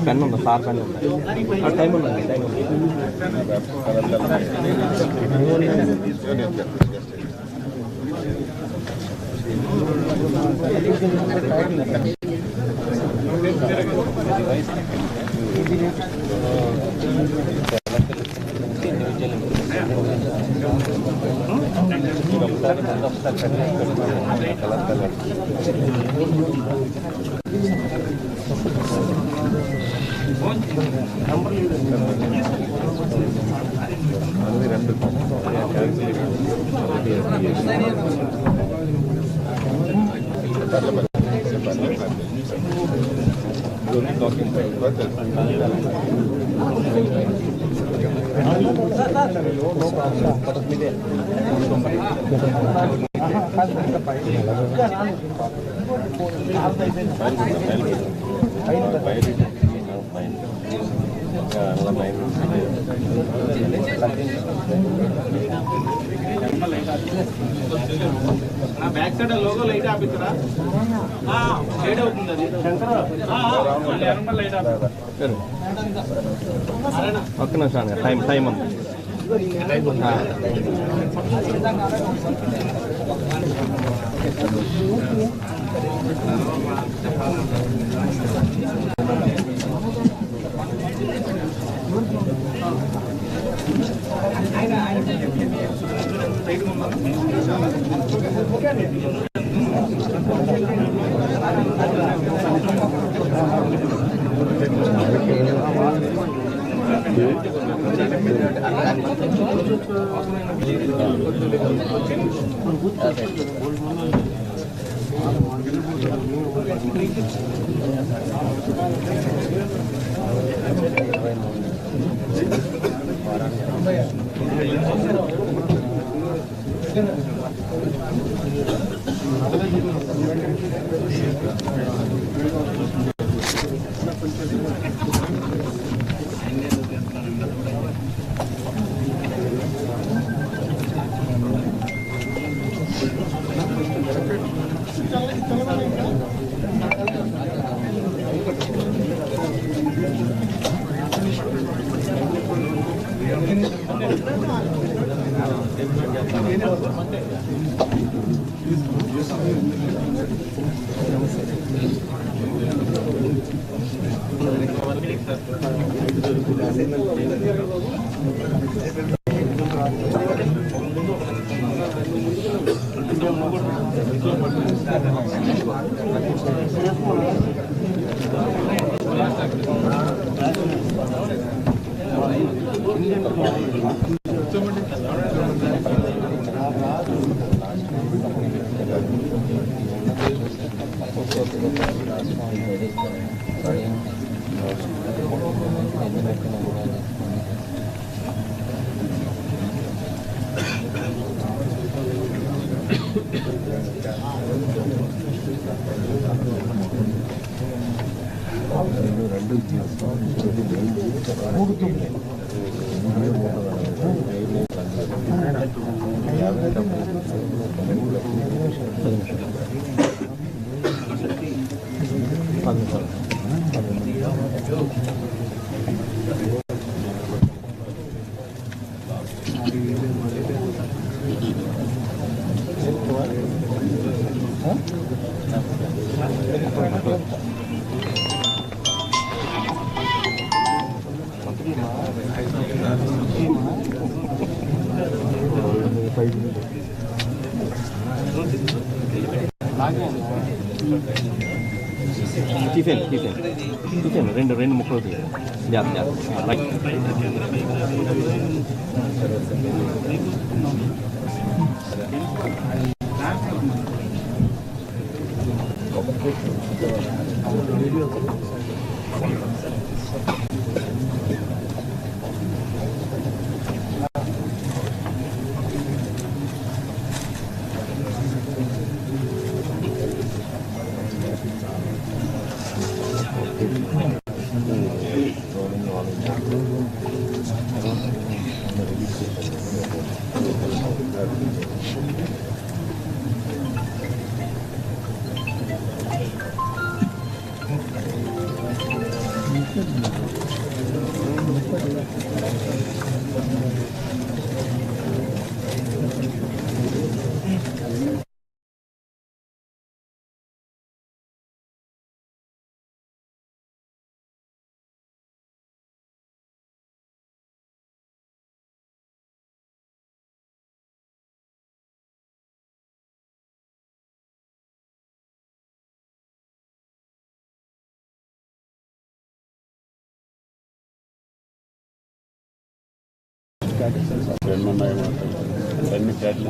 Pen ఉందా sir pen ఉందా time ఉందండి టైం ఉంది బ్యాక్ సైడ్ లోగో లైట్ ఆపిస్తారా లైట్ అవుతుంది లైట్ ఒక్క నిమిషం టైం ఉంది తీసేయండి రెండు ముక్కలు రైట్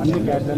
అన్ని క్యాట్లు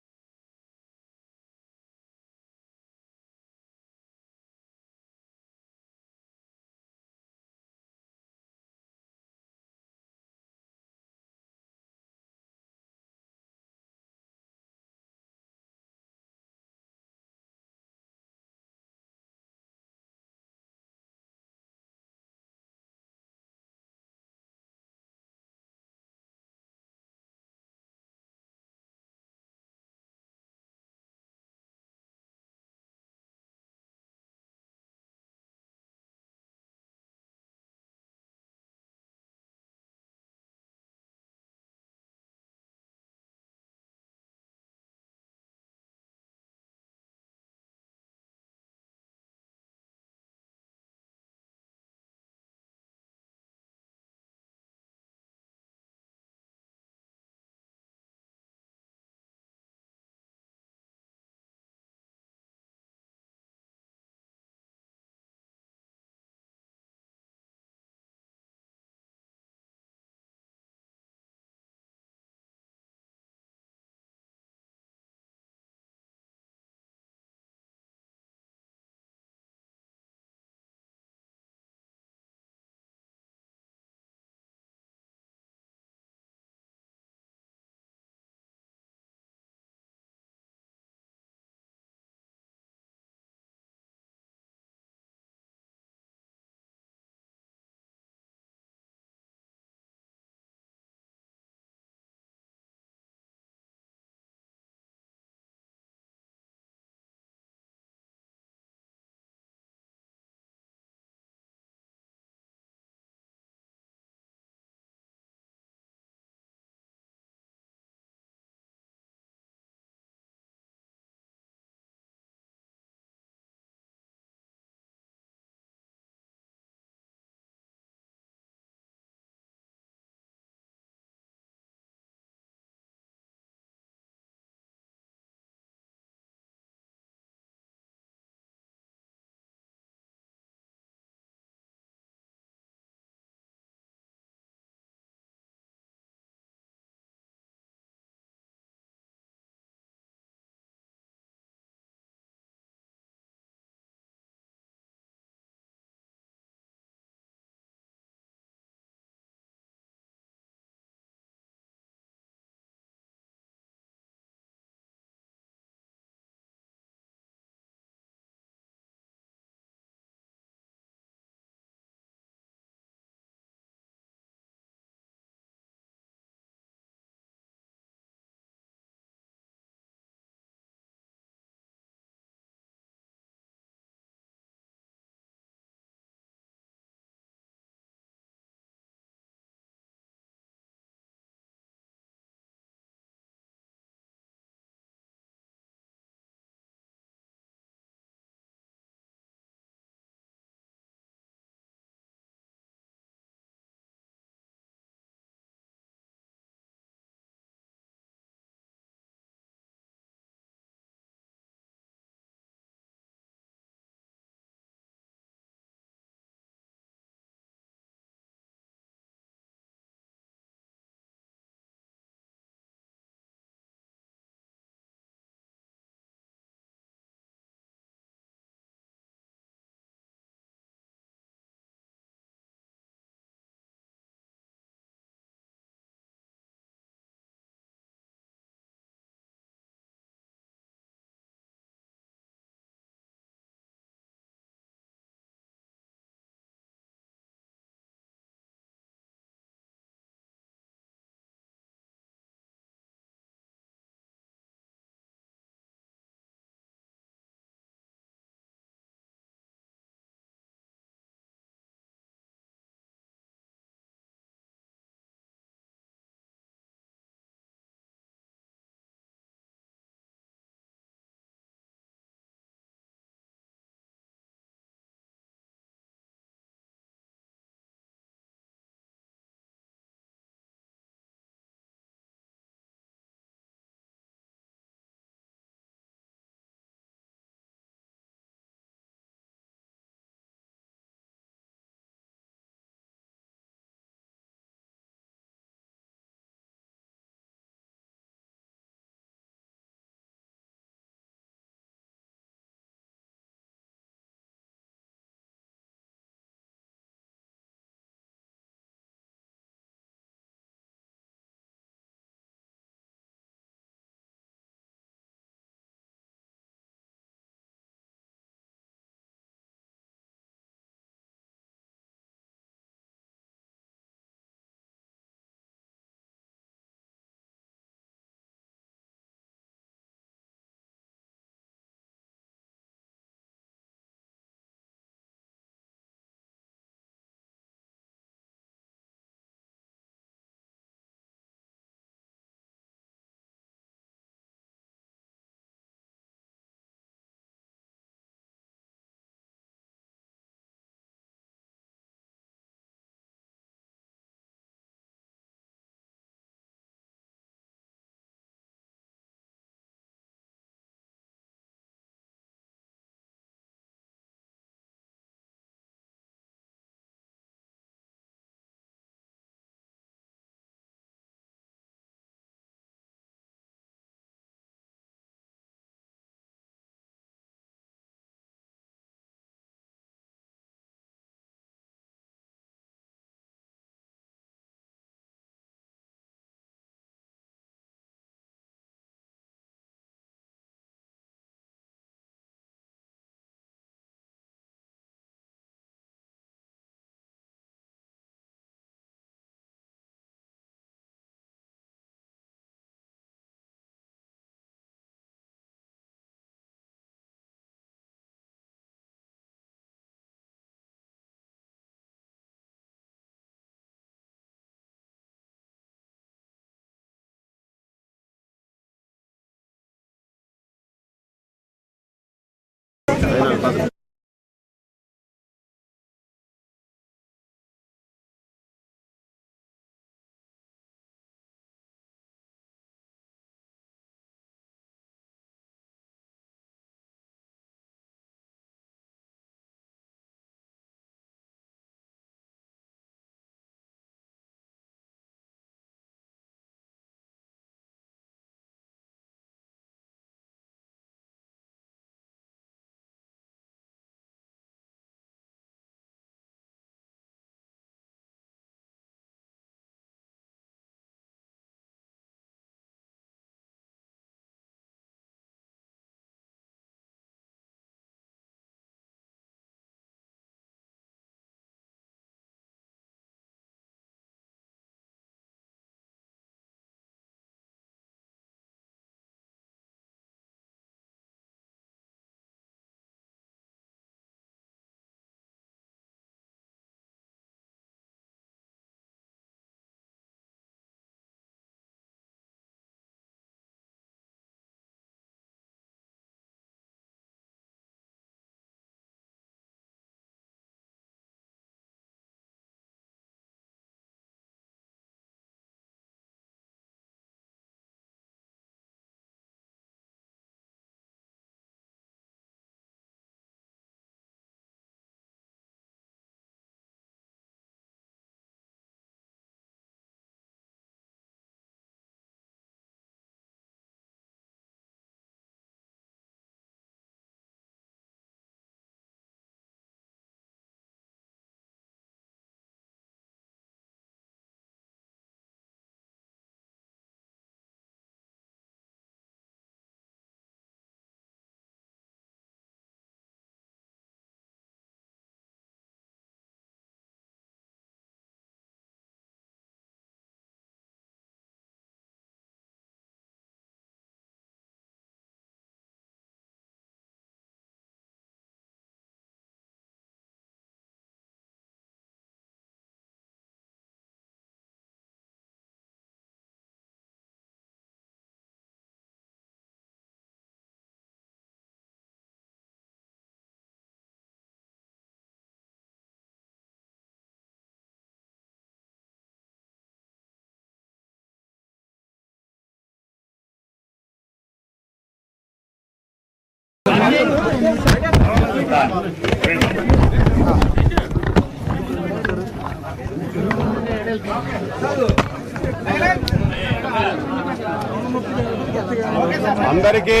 అందరికీ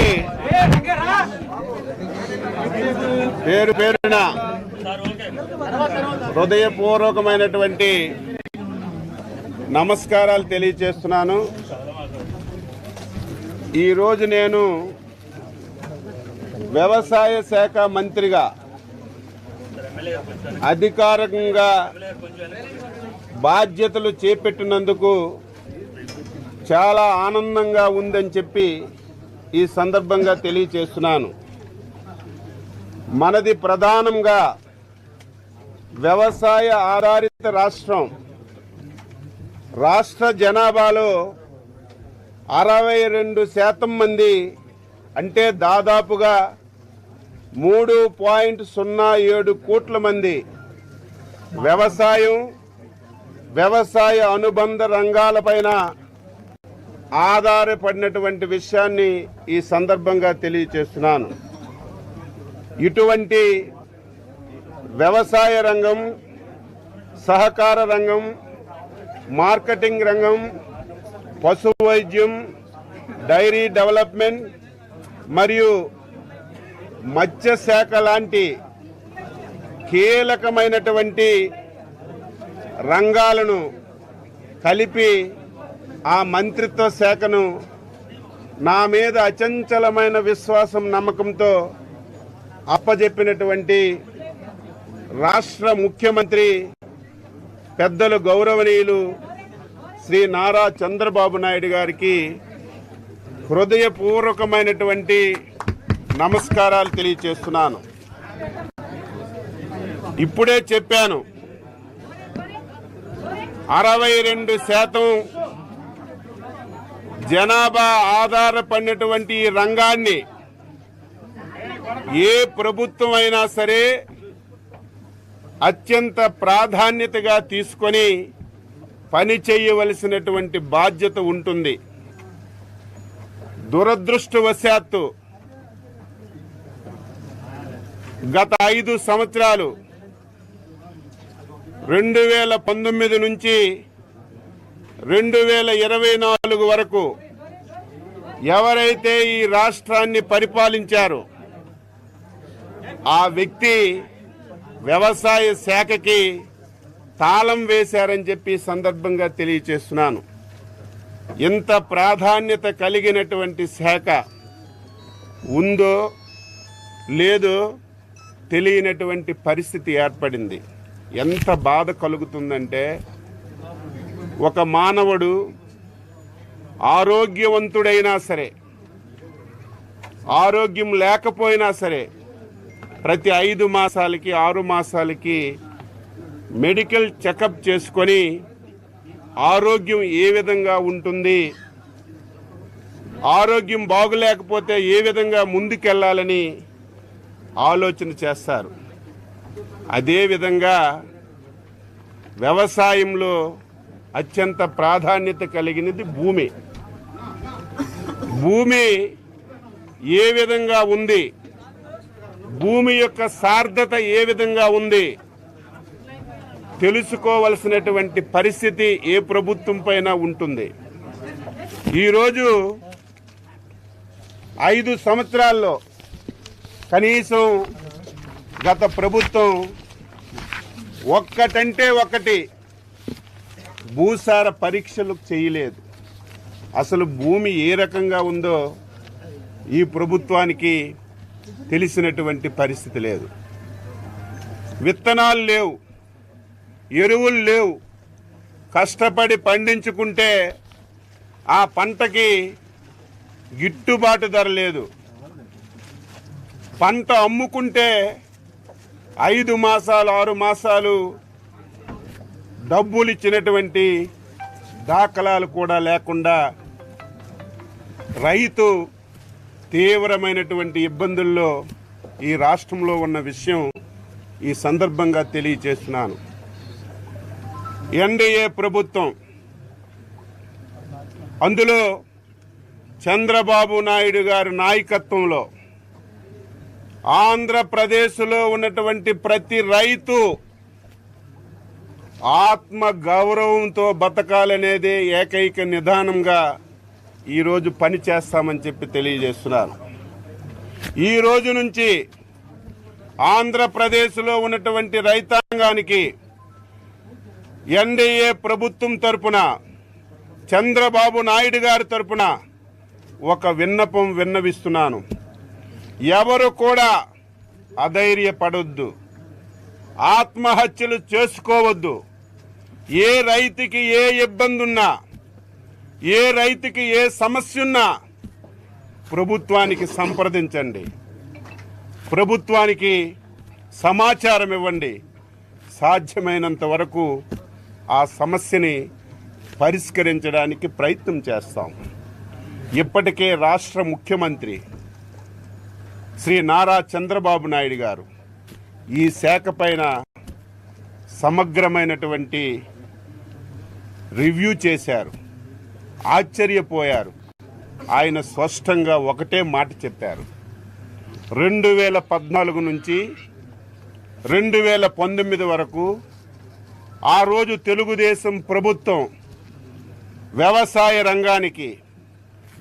పేరు పేరున హృదయపూర్వకమైనటువంటి నమస్కారాలు తెలియజేస్తున్నాను. ఈరోజు నేను వ్యవసాయ శాఖ మంత్రిగా అధికారికంగా బాధ్యతలు చేపట్టినందుకు చాలా ఆనందంగా ఉందని చెప్పి ఈ సందర్భంగా తెలియజేస్తున్నాను. మనది ప్రధానంగా వ్యవసాయ ఆధారిత రాష్ట్రం. రాష్ట్ర జనాభాలో 62% మంది అంటే దాదాపుగా 3.07 కోట్ల మంది వ్యవసాయ అనుబంధ రంగాలపైన ఆధారపడినటువంటి విషయాన్ని ఈ సందర్భంగా తెలియజేస్తున్నాను. ఇటువంటి వ్యవసాయ రంగం, సహకార రంగం, మార్కెటింగ్ రంగం, పశు వైద్యం, డైరీ డెవలప్మెంట్ మరియు మత్స్య శాఖ లాంటి కీలకమైనటువంటి రంగాలను కలిపి ఆ మంత్రిత్వ శాఖను నా మీద అచంచలమైన విశ్వాసం, నమ్మకంతో అప్పజెప్పినటువంటి రాష్ట్ర ముఖ్యమంత్రి పెద్దలు గౌరవనీయులు శ్రీ నారా చంద్రబాబు నాయుడు గారికి హృదయపూర్వకమైనటువంటి నమస్కారాలు తెలియజేస్తున్నాను. ఇప్పుడే చెప్పాను, 62% జనాభా ఆధారపడినటువంటి ఈ రంగాన్ని ఏ ప్రభుత్వం అయినా సరే అత్యంత ప్రాధాన్యతగా తీసుకొని పని చేయవలసినటువంటి బాధ్యత ఉంటుంది. దురదృష్టవశాత్తు గత 5 సంవత్సరాలు 2019 నుంచి 2024 వరకు ఎవరైతే ఈ రాష్ట్రాన్ని పరిపాలించారో ఆ వ్యక్తి వ్యవసాయ శాఖకి తాళం వేశారని చెప్పి సందర్భంగా తెలియజేస్తున్నాను. ఇంత ప్రాధాన్యత కలిగినటువంటి శాఖ ఉందో లేదో తెలియనటువంటి పరిస్థితి ఏర్పడింది. ఎంత బాధ కలుగుతుందంటే, ఒక మానవుడు ఆరోగ్యవంతుడైనా సరే, ఆరోగ్యం లేకపోయినా సరే ప్రతి 5 మాసాలకి 6 మాసాలకి మెడికల్ చెకప్ చేసుకొని ఆరోగ్యం ఏ విధంగా ఉంటుంది, ఆరోగ్యం బాగులేకపోతే ఏ విధంగా ముందుకెళ్లాలని ఆలోచన చేస్తారు. అదేవిధంగా వ్యవసాయంలో అత్యంత ప్రాధాన్యత కలిగినది భూమి. భూమి ఏ విధంగా ఉంది, భూమి యొక్క సార్థత ఏ విధంగా ఉంది తెలుసుకోవలసినటువంటి పరిస్థితి ఏ ప్రభుత్వం పైన ఉంటుంది. ఈరోజు 5 సంవత్సరాల్లో కనీసం గత ప్రభుత్వం ఒక్కటంటే ఒకటి భూసార పరీక్షలు చేయలేదు. అసలు భూమి ఏ రకంగా ఉందో ఈ ప్రభుత్వానికి తెలిసినటువంటి పరిస్థితి లేదు. విత్తనాలు లేవు, ఎరువులు లేవు. కష్టపడి పండించుకుంటే ఆ పంటకి గిట్టుబాటు ధర లేదు. పంట అమ్ముకుంటే 5 మాసాలు 6 మాసాలు డబ్బులు ఇచ్చినటువంటి దాఖలాలు కూడా లేకుండా రైతు తీవ్రమైనటువంటి ఇబ్బందుల్లో ఈ రాష్ట్రంలో ఉన్న విషయం ఈ సందర్భంగా తెలియజేస్తున్నాను. ఎన్డీఏ ప్రభుత్వం, అందులో చంద్రబాబు నాయుడు గారి నాయకత్వంలో ఆంధ్రప్రదేశ్లో ఉన్నటువంటి ప్రతి రైతు ఆత్మ గౌరవంతో బతకాలనేదే ఏకైక నిదానంగా ఈరోజు పని చేస్తామని చెప్పి తెలియజేస్తున్నాను. ఈ రోజు నుంచి ఆంధ్రప్రదేశ్లో ఉన్నటువంటి రైతాంగానికి ఎన్డీఏ ప్రభుత్వం తరపున, చంద్రబాబు నాయుడు గారి తరపున ఒక విన్నపం విన్నవిస్తున్నాను. ఎవరు కూడా అధైర్యపడొద్దు, ఆత్మహత్యలు చేసుకోవద్దు. ఏ రైతుకి ఏ ఇబ్బంది ఉన్నా, ఏ రైతుకి ఏ సమస్య ఉన్నా ప్రభుత్వానికి సంప్రదించండి, ప్రభుత్వానికి సమాచారం ఇవ్వండి. సాధ్యమైనంత వరకు ఆ సమస్యని పరిష్కరించడానికి ప్రయత్నం చేస్తాం. ఇప్పటికే రాష్ట్ర ముఖ్యమంత్రి శ్రీ నారా చంద్రబాబు నాయుడు గారు ఈ శాఖ పైన సమగ్రమైనటువంటి రివ్యూ చేశారు. ఆశ్చర్యపోయారు. ఆయన స్పష్టంగా ఒకటే మాట చెప్పారు. 2014 నుంచి 2019 వరకు ఆ రోజు తెలుగుదేశం ప్రభుత్వం వ్యవసాయ రంగానికి,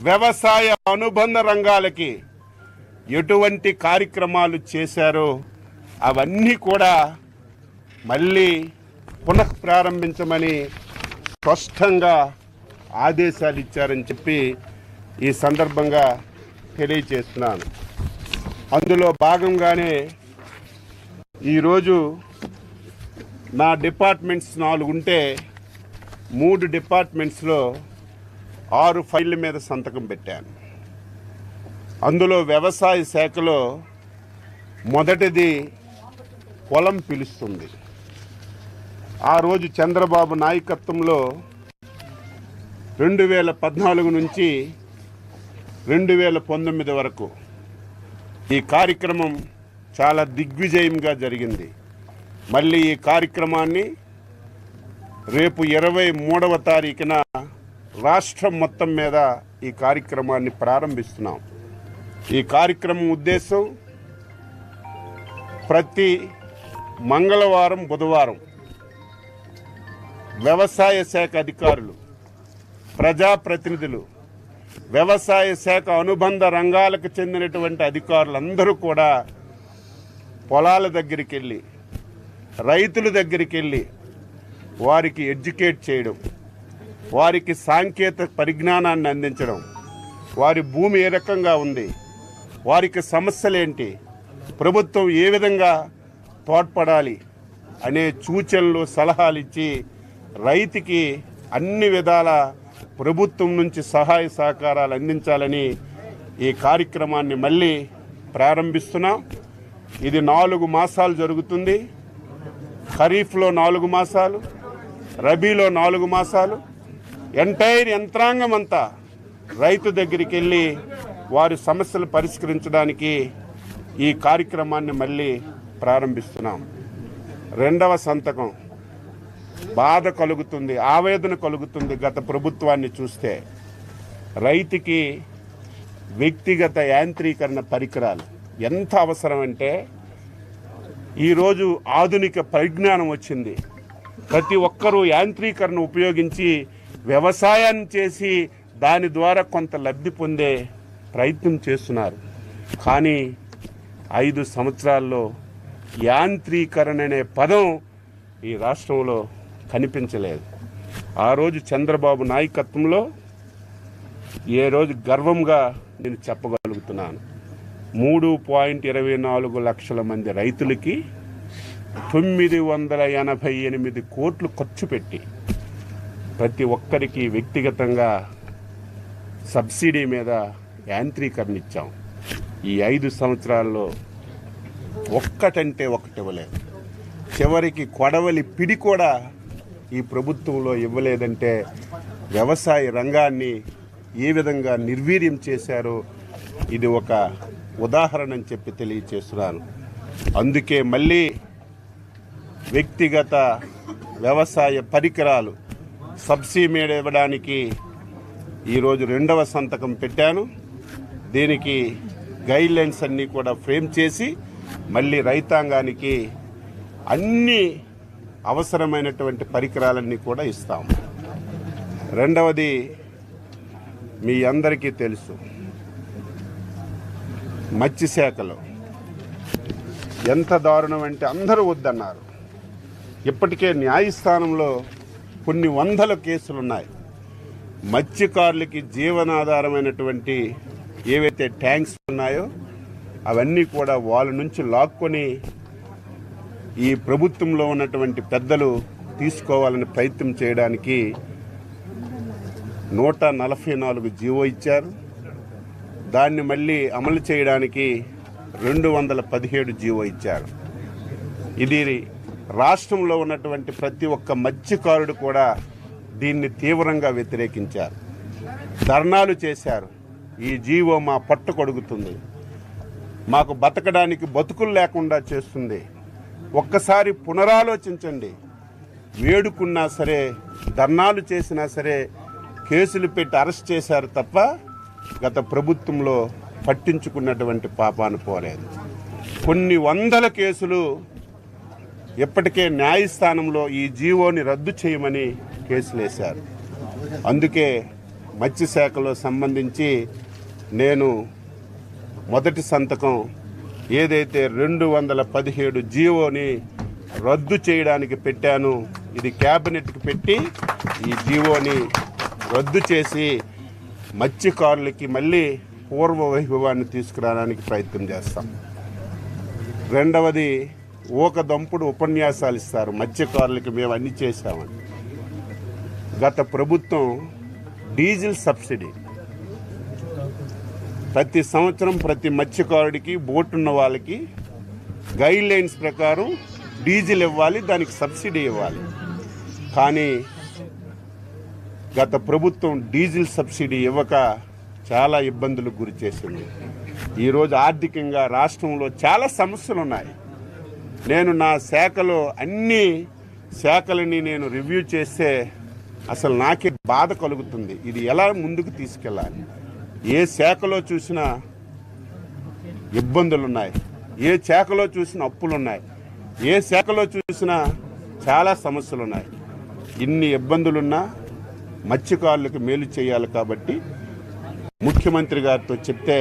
వ్యవసాయ అనుబంధ రంగాలకి ఎటువంటి కార్యక్రమాలు చేశారో అవన్నీ కూడా మళ్ళీ పునః ప్రారంభించమని స్పష్టంగా ఆదేశాలు ఇచ్చారని చెప్పి ఈ సందర్భంగా తెలియజేస్తున్నాను. అందులో భాగంగానే ఈరోజు నా డిపార్ట్మెంట్స్ 4 ఉంటే 3 డిపార్ట్మెంట్స్లో 6 ఫైళ్ళ మీద సంతకం పెట్టాను. అందులో వ్యవసాయ శాఖలో మొదటిది పొలం పిలుస్తుంది. ఆ రోజు చంద్రబాబు నాయకత్వంలో 2014 నుంచి 2019 వరకు ఈ కార్యక్రమం చాలా దిగ్విజయంగా జరిగింది. మళ్ళీ ఈ కార్యక్రమాన్ని రేపు 23వ తారీఖున రాష్ట్రం మొత్తం మీద ఈ కార్యక్రమాన్ని ప్రారంభిస్తున్నాం. ఈ కార్యక్రమం ఉద్దేశం ప్రతి మంగళవారం, బుధవారం వ్యవసాయ శాఖ అధికారులు, ప్రజాప్రతినిధులు, వ్యవసాయ శాఖ అనుబంధ రంగాలకు చెందినటువంటి అధికారులందరూ కూడా పొలాల దగ్గరికి వెళ్ళి, రైతుల దగ్గరికి వెళ్ళి వారికి ఎడ్యుకేట్ చేయడం, వారికి సాంకేతిక పరిజ్ఞానాన్ని అందించడం, వారి భూమి ఏ రకంగా ఉంది, వారికి సమస్యలేంటి, ప్రభుత్వం ఏ విధంగా తోడ్పడాలి అనే సూచనలు, సలహాలు ఇచ్చి రైతుకి అన్ని విధాల ప్రభుత్వం నుంచి సహాయ సహకారాలు అందించాలని ఈ కార్యక్రమాన్ని మళ్ళీ ప్రారంభిస్తున్నాం. ఇది 4 మాసాలు జరుగుతుంది. ఖరీఫ్లో 4 మాసాలు, రబీలో 4 మాసాలు. ఎంటైర్ యంత్రాంగం అంతా రైతు దగ్గరికి వెళ్ళి వారి సమస్యలు పరిష్కరించడానికి ఈ కార్యక్రమాన్ని మళ్ళీ ప్రారంభిస్తున్నాం. 2వ సంతకం బాధ కలుగుతుంది, ఆవేదన కలుగుతుంది. గత ప్రభుత్వాన్ని చూస్తే రైతుకి వ్యక్తిగత యాంత్రీకరణ పరికరాలు ఎంత అవసరం అంటే, ఈరోజు ఆధునిక పరిజ్ఞానం వచ్చింది. ప్రతి ఒక్కరూ యాంత్రీకరణ ఉపయోగించి వ్యవసాయాన్ని చేసి దాని ద్వారా కొంత లబ్ధి పొందే ప్రయత్నం చేస్తున్నారు. కానీ 5 సంవత్సరాల్లో యాంత్రీకరణ అనే పదం ఈ రాష్ట్రంలో కనిపించలేదు. ఆ రోజు చంద్రబాబు నాయకత్వంలో ఏ రోజు గర్వంగా నేను చెప్పగలుగుతున్నాను, 3.24 లక్షల మంది రైతులకి 988 కోట్లు ఖర్చు పెట్టి ప్రతి ఒక్కరికి వ్యక్తిగతంగా సబ్సిడీ మీద యాంత్రీకరణ ఇచ్చాం. ఈ 5 సంవత్సరాల్లో ఒక్కటంటే ఒకటి ఇవ్వలేదు. చివరికి కొడవలి పిడి కూడా ఈ ప్రభుత్వంలో ఇవ్వలేదంటే వ్యవసాయ రంగాన్ని ఏ విధంగా నిర్వీర్యం చేశారో ఇది ఒక ఉదాహరణ అని చెప్పి తెలియచేస్తున్నాను. అందుకే మళ్ళీ వ్యక్తిగత వ్యవసాయ పరికరాలు సబ్సిడీ మీద ఇవ్వడానికి ఈరోజు 2వ సంతకం పెట్టాను. దీనికి గైడ్లైన్స్ అన్నీ కూడా ఫ్రేమ్ చేసి మళ్ళీ రైతాంగానికి అన్ని అవసరమైనటువంటి పరికరాలన్నీ కూడా ఇస్తాం. 2వది మీ అందరికీ తెలుసు, మత్స్య శాఖలో ఎంత దారుణం అంటే అందరూ వద్దన్నారు. ఇప్పటికే న్యాయస్థానంలో కొన్ని వందల కేసులున్నాయి. మత్స్యకారులకి జీవనాధారమైనటువంటి ఏవైతే ట్యాంక్స్ ఉన్నాయో అవన్నీ కూడా వాళ్ళ నుంచి లాక్కొని ఈ ప్రభుత్వంలో ఉన్నటువంటి పెద్దలు తీసుకోవాలని ప్రయత్నం చేయడానికి 144 జీవో ఇచ్చారు. దాన్ని మళ్ళీ అమలు చేయడానికి 217 జీవో ఇచ్చారు. ఇది రాష్ట్రంలో ఉన్నటువంటి ప్రతి ఒక్క మత్స్యకారుడు కూడా దీన్ని తీవ్రంగా వ్యతిరేకించారు, ధర్నాలు చేశారు. ఈ జీవో మా పట్టు కొడుకుతుంది, మాకు బతకడానికి బతుకులు లేకుండా చేస్తుంది. ఒక్కసారి పునరాలోచించండి. వేడుకున్నా సరే, ధర్నాలు చేసినా సరే కేసులు పెట్టి అరెస్ట్ చేశారు తప్ప గత ప్రభుత్వంలో పట్టించుకున్నటువంటి పాపాను పోలేదు. కొన్ని వందల కేసులు ఇప్పటికే న్యాయస్థానంలో ఈ జీవోని రద్దు చేయమని కేసులు వేశారు. అందుకే మత్స్యశాఖలో సంబంధించి నేను మొదటి సంతకం ఏదైతే 217 జీవోని రద్దు చేయడానికి పెట్టాను, ఇది క్యాబినెట్కి పెట్టి ఈ జీవోని రద్దు చేసి మత్స్యకారులకి మళ్ళీ పూర్వ వైభవాన్ని తీసుకురావడానికి ప్రయత్నం చేస్తాం. రెండవది, ఊకదంపుడు ఉపన్యాసాలు ఇస్తారు మత్స్యకారులకి మేము అన్ని చేశామని. గత ప్రభుత్వం డీజిల్ సబ్సిడీ ప్రతి సంవత్సరం ప్రతి మత్స్యకారుడికి బోటున్న వాళ్ళకి గైడ్ లైన్స్ ప్రకారం డీజిల్ ఇవ్వాలి, దానికి సబ్సిడీ ఇవ్వాలి. కానీ గత ప్రభుత్వం డీజిల్ సబ్సిడీ ఇవ్వక చాలా ఇబ్బందులకు గురి చేసింది. ఈరోజు ఆర్థికంగా రాష్ట్రంలో చాలా సమస్యలు ఉన్నాయి. నేను నా శాఖలో అన్ని శాఖలని నేను రివ్యూ చేస్తే అసలు నాకే బాధ కలుగుతుంది. ఇది ఎలా ముందుకు తీసుకెళ్ళాలి? ఏ శాఖలో చూసినా ఇబ్బందులున్నాయి, ఏ శాఖలో చూసినా అప్పులున్నాయి, ఏ శాఖలో చూసినా చాలా సమస్యలున్నాయి. ఇన్ని ఇబ్బందులున్నా మత్స్యకారులకు మేలు చేయాలి కాబట్టి ముఖ్యమంత్రి గారితో చెప్తే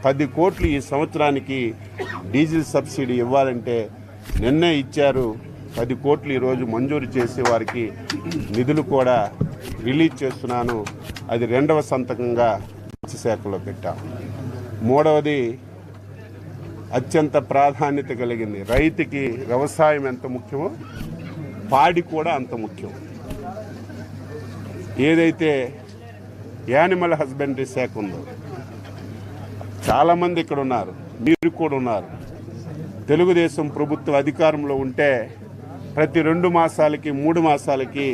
10 కోట్లు ఈ సంవత్సరానికి డీజిల్ సబ్సిడీ ఇవ్వాలంటే నిన్నే ఇచ్చారు. 10 కోట్లు ఈరోజు మంజూరు చేసి వారికి నిధులు కూడా రిలీజ్ చేస్తున్నాను. అది 2వ సంతకంగా మత్స్యశాఖలో పెట్టాం. 3వది అత్యంత ప్రాధాన్యత కలిగింది. రైతుకి వ్యవసాయం ఎంత ముఖ్యమో పాడి కూడా అంత ముఖ్యం. ఏదైతే యానిమల్ హస్బెండరీ శాఖ ఉందో, చాలామంది ఇక్కడ ఉన్నారు, మీరు కూడా ఉన్నారు. తెలుగుదేశం ప్రభుత్వం అధికారంలో ఉంటే ప్రతి 2 మాసాలకి 3 మాసాలకి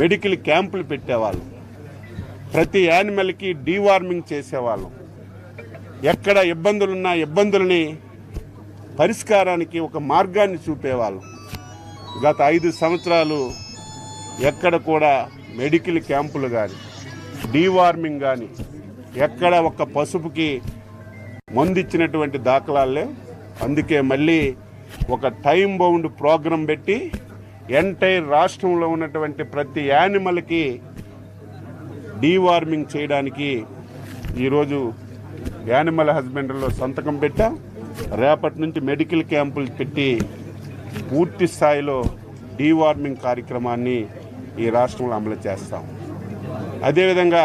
మెడికల్ క్యాంపులు పెట్టేవాళ్ళు, ప్రతి యానిమల్కి డీవార్మింగ్ చేసేవాళ్ళం. ఎక్కడ ఇబ్బందులున్నా ఇబ్బందులని పరిష్కారానికి ఒక మార్గాన్ని చూపేవాళ్ళం. గత 5 సంవత్సరాలు ఎక్కడ కూడా మెడికల్ క్యాంపులు కానీ డీవార్మింగ్ కానీ ఎక్కడ ఒక పసుపుకి మందు ఇచ్చినటువంటి దాఖలాలే. అందుకే మళ్ళీ ఒక టైం బౌండ్ ప్రోగ్రాం పెట్టి ఎంటైర్ రాష్ట్రంలో ఉన్నటువంటి ప్రతి యానిమల్కి డీవార్మింగ్ చేయడానికి ఈరోజు యానిమల్ హస్బెండరీలో సంతకం పెట్టాం. రేపటి నుంచి మెడికల్ క్యాంపులు పెట్టి పూర్తి స్థాయిలో డీవార్మింగ్ కార్యక్రమాన్ని ఈ రాష్ట్రంలో అమలు చేస్తాం. అదేవిధంగా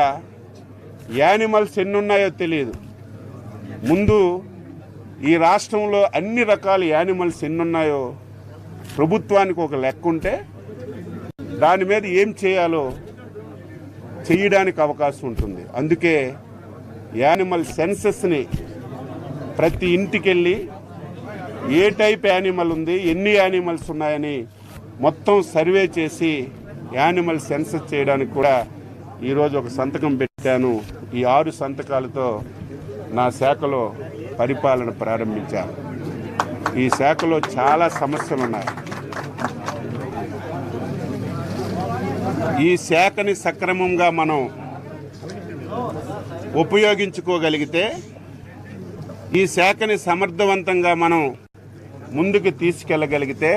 యానిమల్స్ ఎన్ని ఉన్నాయో తెలియదు. ముందు ఈ రాష్ట్రంలో అన్ని రకాల యానిమల్స్ ఎన్ని ఉన్నాయో ప్రభుత్వానికి ఒక లెక్క ఉంటే దాని మీద ఏం చేయాలో చేయడానికి అవకాశం ఉంటుంది. అందుకే యానిమల్ సెన్సస్ని ప్రతి ఇంటికి వెళ్ళి ఏ టైప్ యానిమల్ ఉంది, ఎన్ని యానిమల్స్ ఉన్నాయని మొత్తం సర్వే చేసి యానిమల్ సెన్సస్ చేయడానికి కూడా ఈరోజు ఒక సంతకం పెట్టాను. ఈ 6 సంతకాలతో నా శాఖలో పరిపాలన ప్రారంభించాను. ఈ శాఖలో చాలా సమస్యలు ఉన్నాయి. ఈ శాఖని సక్రమంగా మనం ఉపయోగించుకోగలిగితే, ఈ శాఖని సమర్థవంతంగా మనం ముందుకు తీసుకెళ్ళగలిగితే